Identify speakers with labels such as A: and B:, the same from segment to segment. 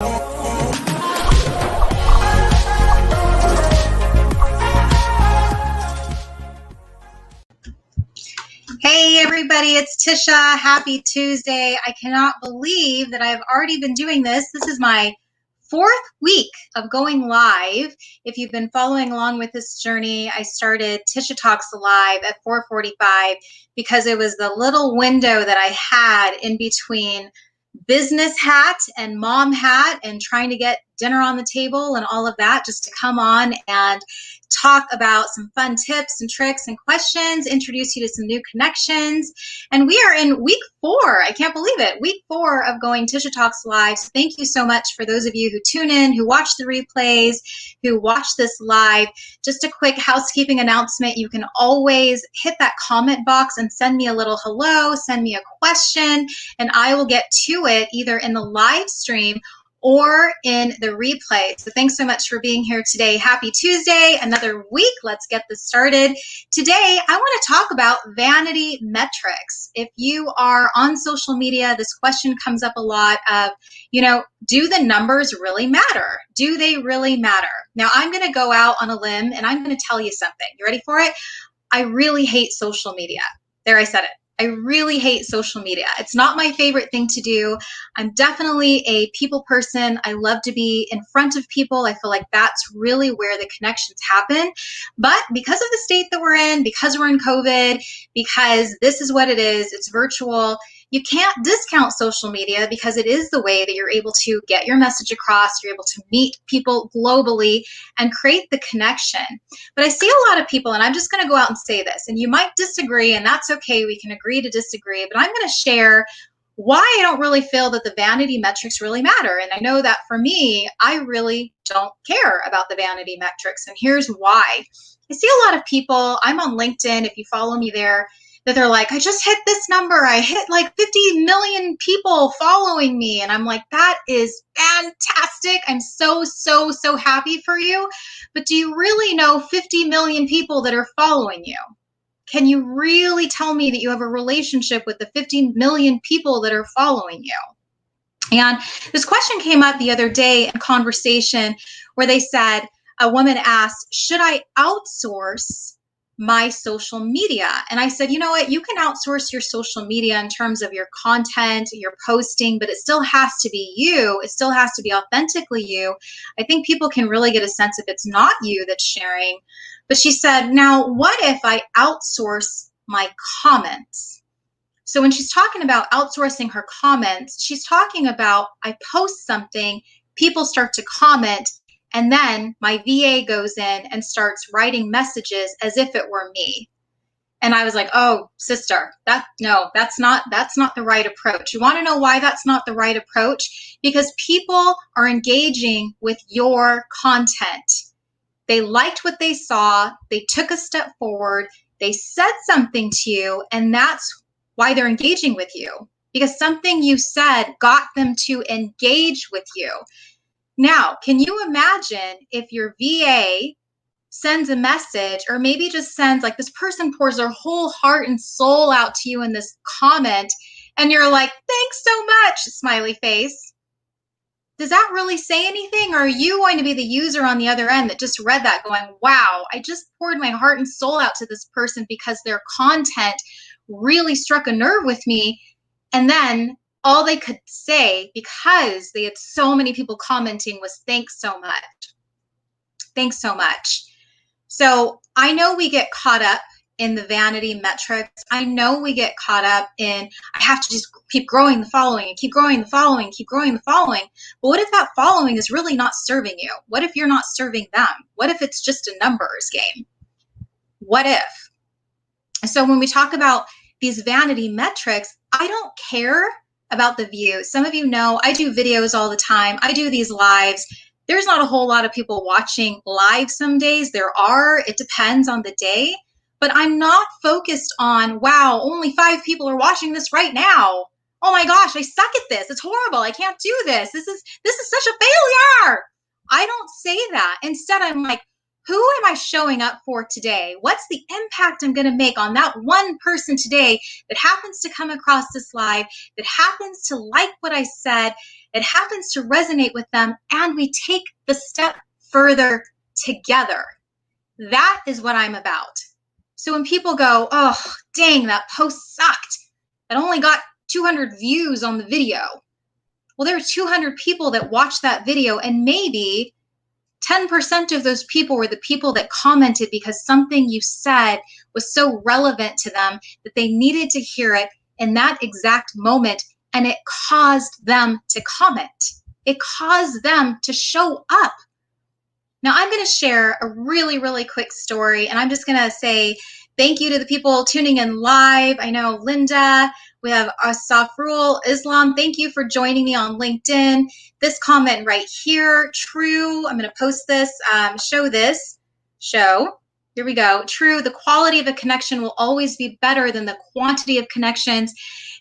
A: Hey everybody, it's Tisha. Happy Tuesday. I cannot believe that I've already been doing this. This is my fourth week of going live. If you've been following along with this journey, I started Tisha Talks Live at 4:45 because it was the little window that I had in between business hat and mom hat and trying to get dinner on the table and all of that, just to come on and talk about some fun tips and tricks and questions, introduce you to some new connections. And we are in week 4. I can't believe it. Week 4 of going Tisha Talks Live. So thank you so much for those of you who tune in, who watch the replays, who watch this live. Just a quick housekeeping announcement. You can always hit that comment box and send me a little hello, send me a question, and I will get to it either in the live stream or in the replay. So thanks so much for being here today. Happy Tuesday, another week. Let's get this started. Today, I want to talk about vanity metrics. If you are on social media, this question comes up a lot of, do the numbers really matter? Do they really matter? Now, I'm going to go out on a limb and I'm going to tell you something. You ready for it? I really hate social media. There, I said it. I really hate social media. It's not my favorite thing to do. I'm definitely a people person. I love to be in front of people. I feel like that's really where the connections happen. But because of the state that we're in, because we're in COVID, because this is what it is, it's virtual, you can't discount social media because it is the way that you're able to get your message across, you're able to meet people globally and create the connection. But I see a lot of people, and I'm just going to go out and say this, and you might disagree, and that's okay. We can agree to disagree, but I'm going to share why I don't really feel that the vanity metrics really matter. And I know that for me, I really don't care about the vanity metrics, and here's why. I see a lot of people, I'm on LinkedIn, if you follow me there, that they're like, I just hit this number. I hit like 50 million people following me. And I'm like, that is fantastic. I'm so happy for you. But do you really know 50 million people that are following you? Can you really tell me that you have a relationship with the 50 million people that are following you? And this question came up the other day in conversation where they said, a woman asked, should I outsource my social media? And I said, you know what, you can outsource your social media in terms of your content, your posting, but it still has to be you. It still has to be authentically you. I think people can really get a sense if it's not you that's sharing. But she said, now what if I outsource my comments? So when she's talking about outsourcing her comments, she's talking about I post something, people start to comment, and then my VA goes in and starts writing messages as if it were me. And I was like, oh, sister, that's not the right approach. You want to know why that's not the right approach? Because people are engaging with your content. They liked what they saw. They took a step forward. They said something to you, and that's why they're engaging with you. Because something you said got them to engage with you. Now, can you imagine if your VA sends a message, or maybe just sends, like, this person pours their whole heart and soul out to you in this comment, and you're like, thanks so much, smiley face. Does that really say anything? Or are you going to be the user on the other end that just read that going, wow, I just poured my heart and soul out to this person because their content really struck a nerve with me, and then all they could say, because they had so many people commenting, was thanks so much. Thanks so much. So I know we get caught up in the vanity metrics. I know we get caught up in, I have to just keep growing the following and keep growing the following, keep growing the following. But what if that following is really not serving you? What if you're not serving them? What if it's just a numbers game? What if? So when we talk about these vanity metrics, I don't care about the views. Some of you know I do videos all the time. I do these lives. There's not a whole lot of people watching live some days. There are. It depends on the day. But I'm not focused on, wow, only 5 people are watching this right now. Oh my gosh, I suck at this. It's horrible. I can't do this. This is such a failure. I don't say that. Instead, I'm like, who am I showing up for today? What's the impact I'm going to make on that one person today that happens to come across this live, that happens to like what I said, It happens to resonate with them, and we take the step further together. That is what I'm about. So when people go, oh, dang, that post sucked. It only got 200 views on the video. Well, there were 200 people that watched that video, and maybe 10% of those people were the people that commented because something you said was so relevant to them that they needed to hear it in that exact moment, and it caused them to comment. It caused them to show up. Now, I'm going to share a really, really quick story, and I'm just going to say thank you to the people tuning in live. I know Linda, we have Safrul Islam. Thank you for joining me on LinkedIn. This comment right here, true. I'm going to post this, show. Here we go. True, the quality of a connection will always be better than the quantity of connections.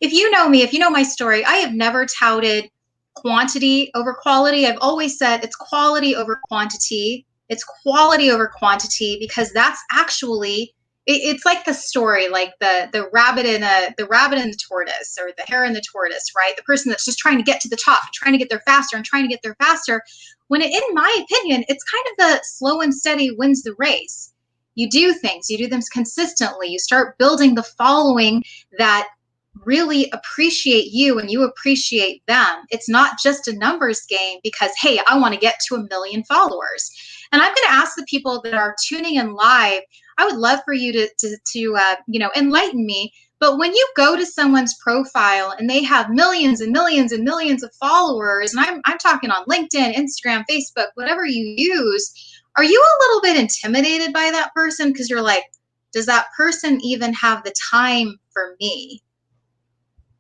A: If you know me, if you know my story, I have never touted quantity over quality. I've always said it's quality over quantity. It's quality over quantity, because that's actually, it's like the story, like the rabbit and the tortoise, or the hare and the tortoise, right? The person that's just trying to get to the top, trying to get there faster and trying to get there faster. When in my opinion, it's kind of the slow and steady wins the race. You do things, you do them consistently. You start building the following that really appreciate you and you appreciate them. It's not just a numbers game because, hey, I want to get to 1 million followers. And I'm going to ask the people that are tuning in live, I would love for you to enlighten me. But when you go to someone's profile and they have millions and millions and millions of followers, and I'm talking on LinkedIn, Instagram, Facebook, whatever you use, are you a little bit intimidated by that person? Because you're like, does that person even have the time for me?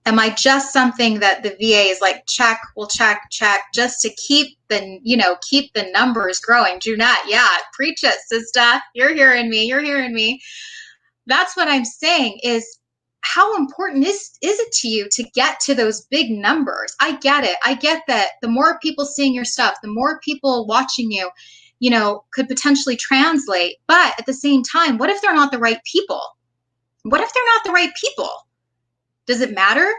A: Am I just something that the VA is like, check, just to keep the numbers growing? Junette, yeah, preach it, sister. You're hearing me. That's what I'm saying is, how important is it to you to get to those big numbers? I get it. I get that the more people seeing your stuff, the more people watching you, could potentially translate. But at the same time, what if they're not the right people? What if they're not the right people? Does it matter?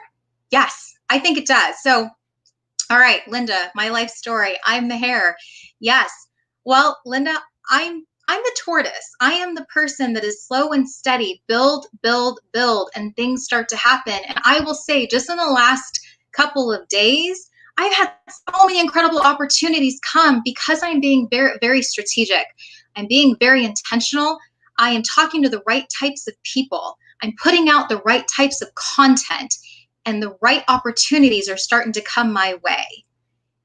A: Yes, I think it does. So, all right, Linda, my life story. I'm the hare. Yes. Well, Linda, I'm the tortoise. I am the person that is slow and steady, build, and things start to happen. And I will say, just in the last couple of days, I've had so many incredible opportunities come because I'm being very, very strategic. I'm being very intentional. I am talking to the right types of people. I'm putting out the right types of content, and the right opportunities are starting to come my way.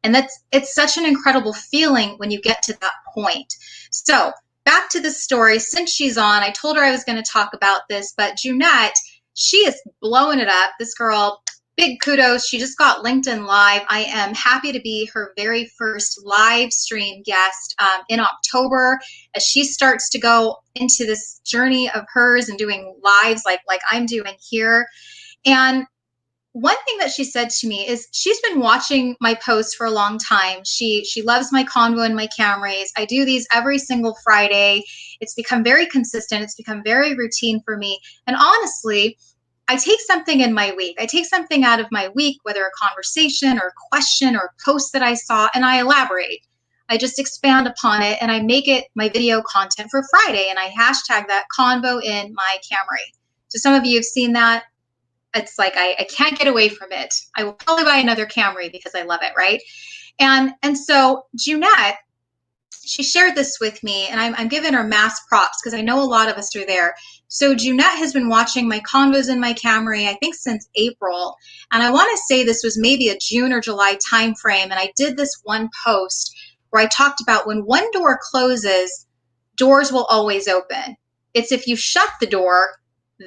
A: And it's such an incredible feeling when you get to that point. So back to the story. Since she's on, I told her I was going to talk about this, but Junette, she is blowing it up. This girl, big kudos. She just got LinkedIn Live. I am happy to be her very first live stream guest in October, as she starts to go into this journey of hers and doing lives like I'm doing here. And one thing that she said to me is she's been watching my posts for a long time. She loves my convo and my Camrys. I do these every single Friday. It's become very consistent. It's become very routine for me. And honestly, I take something in my week. I take something out of my week, whether a conversation or a question or a post that I saw, and I elaborate. I just expand upon it and I make it my video content for Friday, and I hashtag that convo in my Camry. So some of you have seen that. It's like I can't get away from it. I will probably buy another Camry because I love it, right? And so Junette, she shared this with me, and I'm giving her mass props because I know a lot of us are there. So Junette has been watching my convos in my Camry, I think since April. And I want to say this was maybe a June or July timeframe. And I did this one post where I talked about when one door closes, doors will always open. It's if you shut the door,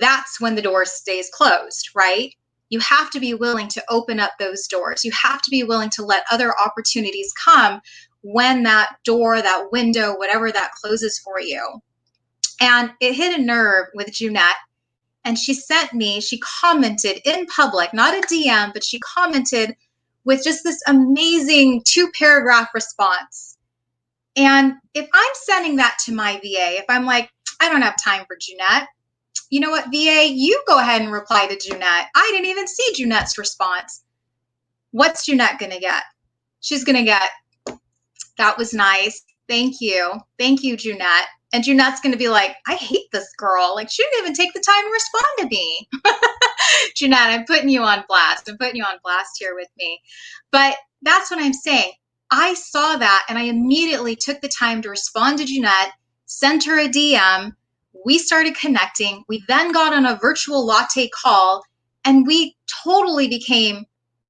A: that's when the door stays closed, right? You have to be willing to open up those doors. You have to be willing to let other opportunities come when that door, that window, whatever that closes for you. And it hit a nerve with Junette. And she commented in public, not a DM, but she commented with just this amazing 2-paragraph response. And if I'm sending that to my VA, if I'm like, I don't have time for Junette, you know what, VA, you go ahead and reply to Junette. I didn't even see Junette's response. What's Jeanette going to get? She's going to get, that was nice. Thank you. Thank you, Jeanette. And Jeanette's going to be like, I hate this girl. Like, she didn't even take the time to respond to me. Jeanette, I'm putting you on blast. I'm putting you on blast here with me. But that's what I'm saying. I saw that and I immediately took the time to respond to Jeanette, sent her a DM. We started connecting. We then got on a virtual latte call and we totally became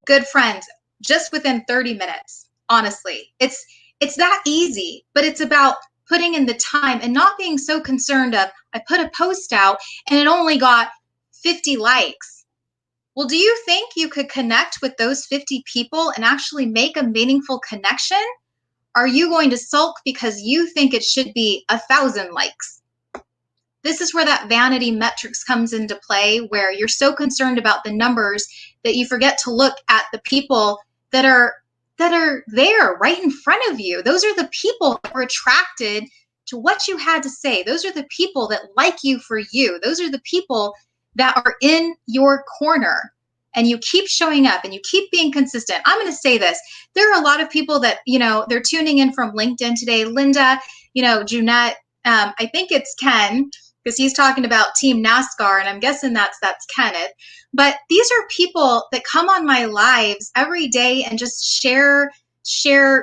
A: good friends just within 30 minutes. Honestly, it's that easy, but it's about putting in the time and not being so concerned of, I put a post out and it only got 50 likes. Well, do you think you could connect with those 50 people and actually make a meaningful connection? Are you going to sulk because you think it should be 1,000 likes? This is where that vanity metrics comes into play, where you're so concerned about the numbers that you forget to look at the people that are there right in front of you. Those are the people that were attracted to what you had to say. Those are the people that like you for you. Those are the people that are in your corner. And you keep showing up and you keep being consistent. I'm going to say this. There are a lot of people that, they're tuning in from LinkedIn today. Linda, Jeanette, I think it's Ken, because he's talking about Team NASCAR, and I'm guessing that's Kenneth. But these are people that come on my lives every day and just share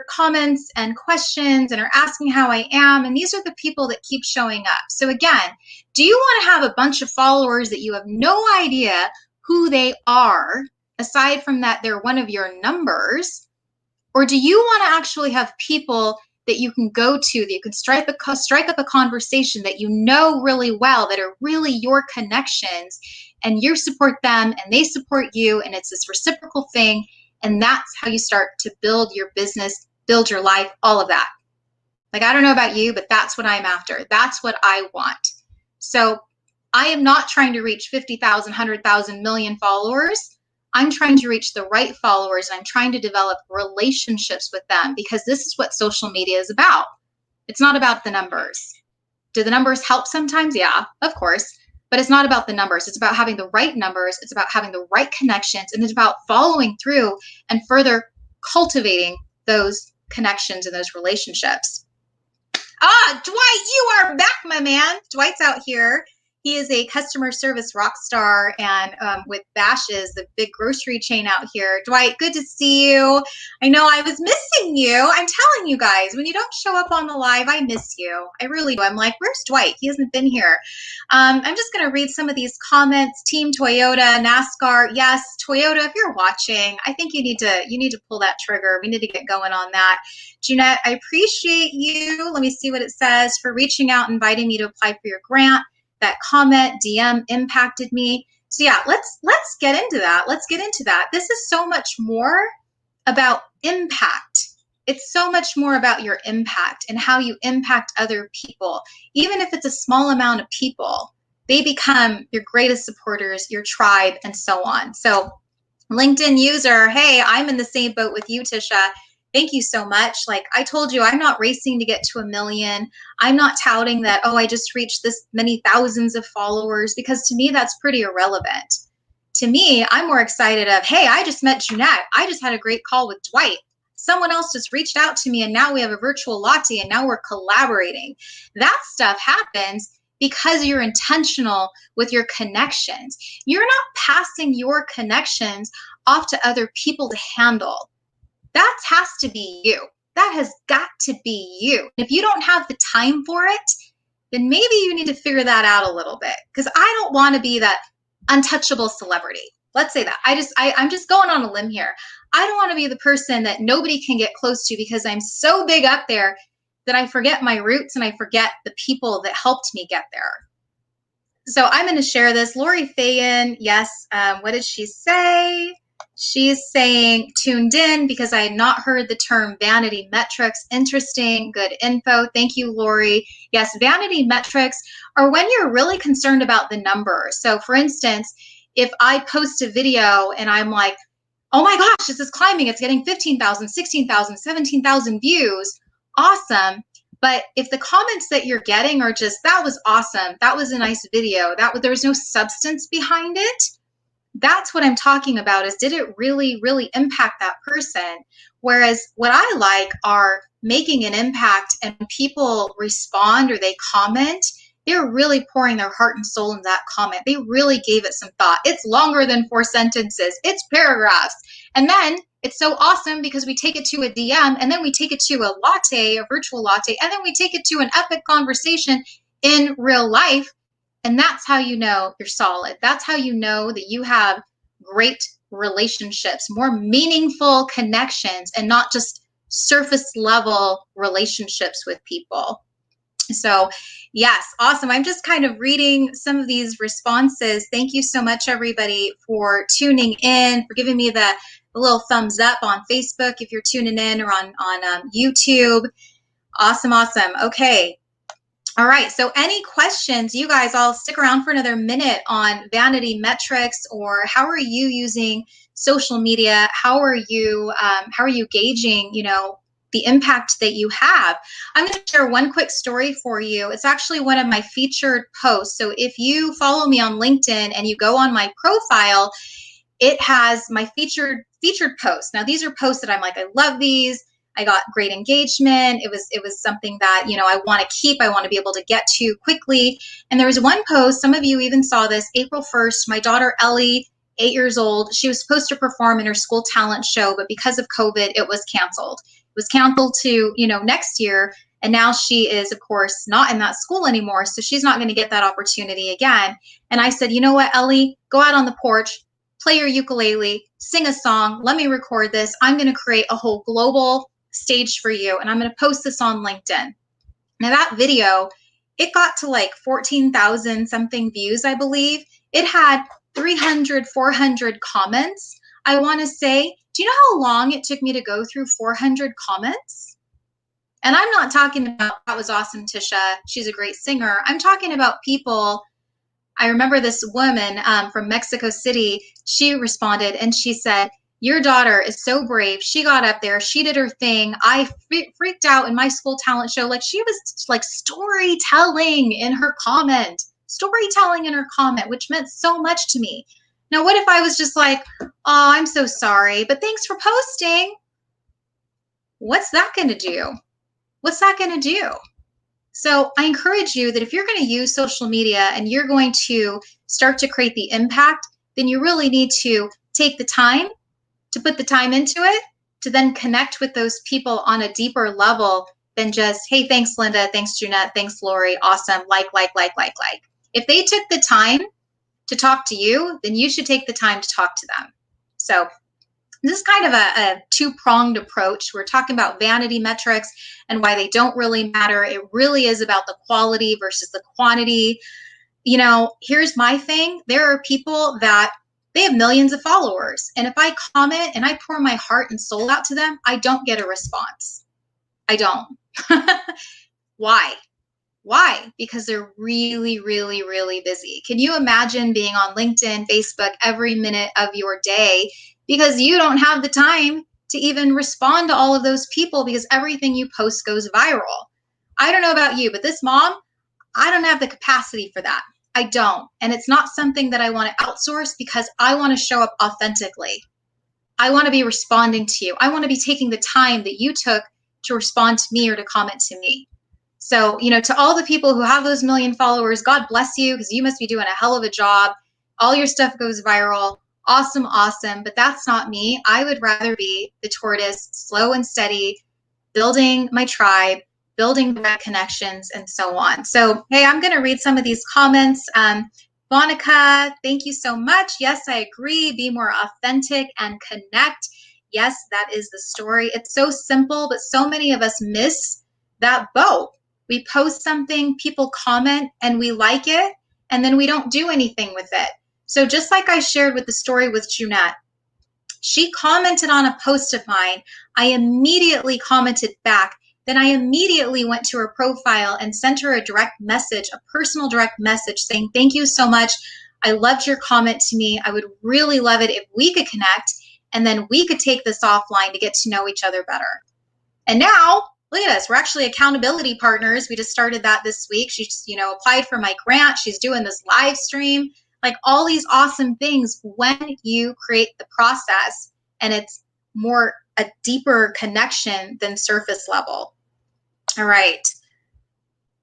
A: comments and questions and are asking how I am. And these are the people that keep showing up. So again, do you want to have a bunch of followers that you have no idea who they are, aside from that they're one of your numbers? Or do you want to actually have people that you can go to, that you can strike up a conversation that you know really well, that are really your connections, and you support them and they support you, and it's this reciprocal thing, and that's how you start to build your business, build your life, all of that. Like, I don't know about you, but that's what I'm after. That's what I want. So I am not trying to reach 50,000, 100,000, million followers. I'm trying to reach the right followers, and I'm trying to develop relationships with them, because this is what social media is about. It's not about the numbers. Do the numbers help sometimes? Yeah, of course. But it's not about the numbers. It's about having the right numbers. It's about having the right connections. And it's about following through and further cultivating those connections and those relationships. Dwight, you are back, my man. Dwight's out here. He is a customer service rock star, and with Bash's, the big grocery chain out here. Dwight, good to see you. I know I was missing you. I'm telling you guys, when you don't show up on the live, I miss you. I really do. I'm like, where's Dwight? He hasn't been here. I'm just going to read some of these comments. Team Toyota, NASCAR. Yes, Toyota, if you're watching, I think you need to pull that trigger. We need to get going on that. Jeanette, I appreciate you. Let me see what it says, for reaching out, inviting me to apply for your grant. That comment, DM impacted me. So yeah, let's get into that. Let's get into that. This is so much more about impact. It's so much more about your impact and how you impact other people. Even if it's a small amount of people, they become your greatest supporters, your tribe, and so on. So LinkedIn user, hey, I'm in the same boat with you, Tisha. Thank you so much. Like I told you, I'm not racing to get to 1 million. I'm not touting that, I just reached this many thousands of followers, because to me, that's pretty irrelevant. To me, I'm more excited of, hey, I just met Jeanette. I just had a great call with Dwight. Someone else just reached out to me, and now we have a virtual latte, and now we're collaborating. That stuff happens because you're intentional with your connections. You're not passing your connections off to other people to handle. That has to be you. That has got to be you. If you don't have the time for it, then maybe you need to figure that out a little bit, because I don't want to be that untouchable celebrity. Let's say that. I'm just going on a limb here. I don't want to be the person that nobody can get close to, because I'm so big up there that I forget my roots and I forget the people that helped me get there. So I'm going to share this. Lori Fayen, yes. What did she say? She's saying, tuned in because I had not heard the term vanity metrics. Interesting, good info. Thank you, Lori. Yes, vanity metrics are when you're really concerned about the numbers. So for instance, if I post a video and I'm like, oh my gosh, this is climbing. It's getting 15,000, 16,000, 17,000 views. Awesome. But if the comments that you're getting are just, that was awesome, that was a nice video, there was no substance behind it, That's what I'm talking about, is did it really, really impact that person? Whereas what I like are making an impact, and people respond or they comment, they're really pouring their heart and soul in that comment. They really gave it some thought. It's longer than 4 sentences. It's paragraphs. And then it's so awesome because we take it to a DM, and then we take it to a latte, a virtual latte, and then we take it to an epic conversation in real life. And that's how you know you're solid. That's how you know that you have great relationships, more meaningful connections, and not just surface level relationships with people. So, yes, awesome. I'm just kind of reading some of these responses. Thank you so much, everybody, for tuning in, for giving me the little thumbs up on Facebook if you're tuning in, or on YouTube. Awesome, awesome. Okay. All right, so any questions, you guys, I'll stick around for another minute on vanity metrics, or how are you using social media? How are you gauging, the impact that you have? I'm going to share one quick story for you. It's actually one of my featured posts. So if you follow me on LinkedIn and you go on my profile, it has my featured posts. Now, these are posts that I'm like, I love these. I got great engagement. It was something that, I want to keep. I want to be able to get to quickly. And there was one post, some of you even saw this, April 1st, my daughter Ellie, 8 years old, she was supposed to perform in her school talent show, but because of COVID, it was canceled. It was canceled to, next year. And now she is, of course, not in that school anymore. So she's not going to get that opportunity again. And I said, you know what, Ellie, go out on the porch, play your ukulele, sing a song, let me record this. I'm going to create a whole global stage for you, and I'm going to post this on LinkedIn. Now that video, it got to like 14,000 something views, I believe. It had 300, 400 comments, I want to say. Do you know how long it took me to go through 400 comments? And I'm not talking about, that was awesome, Tisha, she's a great singer. I'm talking about people. I remember this woman from Mexico City, she responded and she said, your daughter is so brave. She got up there. She did her thing. I freaked out in my school talent show. Like, she was like storytelling in her comment, which meant so much to me. Now, what if I was just like, oh, I'm so sorry, but thanks for posting? What's that going to do? What's that going to do? So I encourage you that if you're going to use social media and you're going to start to create the impact, then you really need to take the time to put the time into it, to then connect with those people on a deeper level than just, hey, thanks, Linda, thanks, Jeanette, thanks, Lori, awesome, like. If they took the time to talk to you, then you should take the time to talk to them. So this is kind of a two-pronged approach. We're talking about vanity metrics and why they don't really matter. It really is about the quality versus the quantity. Here's my thing. There are people that they have millions of followers. And if I comment and I pour my heart and soul out to them, I don't get a response. I don't. Why? Why? Because they're really, really, really busy. Can you imagine being on LinkedIn, Facebook every minute of your day because you don't have the time to even respond to all of those people because everything you post goes viral? I don't know about you, but this mom, I don't have the capacity for that. I don't. And it's not something that I want to outsource because I want to show up authentically. I want to be responding to you. I want to be taking the time that you took to respond to me or to comment to me. So, to all the people who have those million followers, God bless you, because you must be doing a hell of a job. All your stuff goes viral. Awesome, awesome. But that's not me. I would rather be the tortoise, slow and steady, building my tribe, building the right connections, and so on. So, hey, I'm going to read some of these comments. Monica, thank you so much. Yes, I agree. Be more authentic and connect. Yes, that is the story. It's so simple, but so many of us miss that boat. We post something, people comment, and we like it, and then we don't do anything with it. So just like I shared with the story with Jeanette, she commented on a post of mine. I immediately commented back. Then I immediately went to her profile and sent her a direct message, a personal direct message saying, thank you so much. I loved your comment to me. I would really love it if we could connect, and then we could take this offline to get to know each other better. And now, look at us. We're actually accountability partners. We just started that this week. She just, applied for my grant. She's doing this live stream. like all these awesome things when you create the process and it's more a deeper connection than surface level. All right.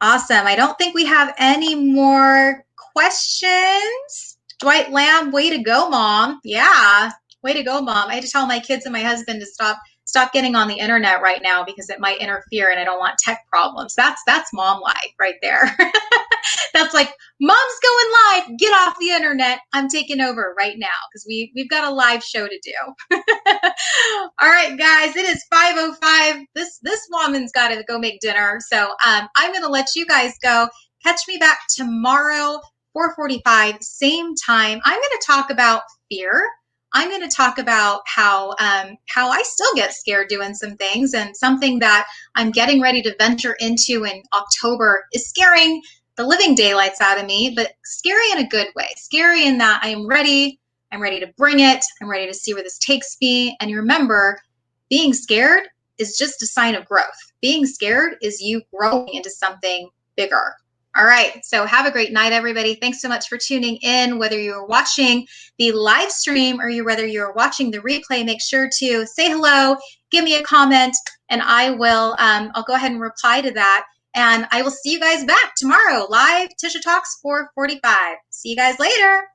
A: Awesome. I don't think we have any more questions. Dwight Lamb, way to go, Mom. Yeah, way to go, Mom. I had to tell my kids and my husband to stop getting on the internet right now because it might interfere and I don't want tech problems. That's mom life right there. That's like, Mom's going live. Get off the internet. I'm taking over right now because we've got a live show to do. All right, guys, it is 5:05. This woman's got to go make dinner. So I'm going to let you guys go. Catch me back tomorrow, 4:45, same time. I'm going to talk about fear. I'm going to talk about how I still get scared doing some things, and something that I'm getting ready to venture into in October is scaring the living daylights out of me, but scary in a good way. Scary in that I am ready. I'm ready to bring it. I'm ready to see where this takes me. And you remember, being scared is just a sign of growth. Being scared is you growing into something bigger. All right. So have a great night, everybody. Thanks so much for tuning in. Whether you're watching the live stream or whether you're watching the replay, make sure to say hello, give me a comment, and I will, I'll go ahead and reply to that. And I will see you guys back tomorrow, live Tisha Talks 4:45. See you guys later.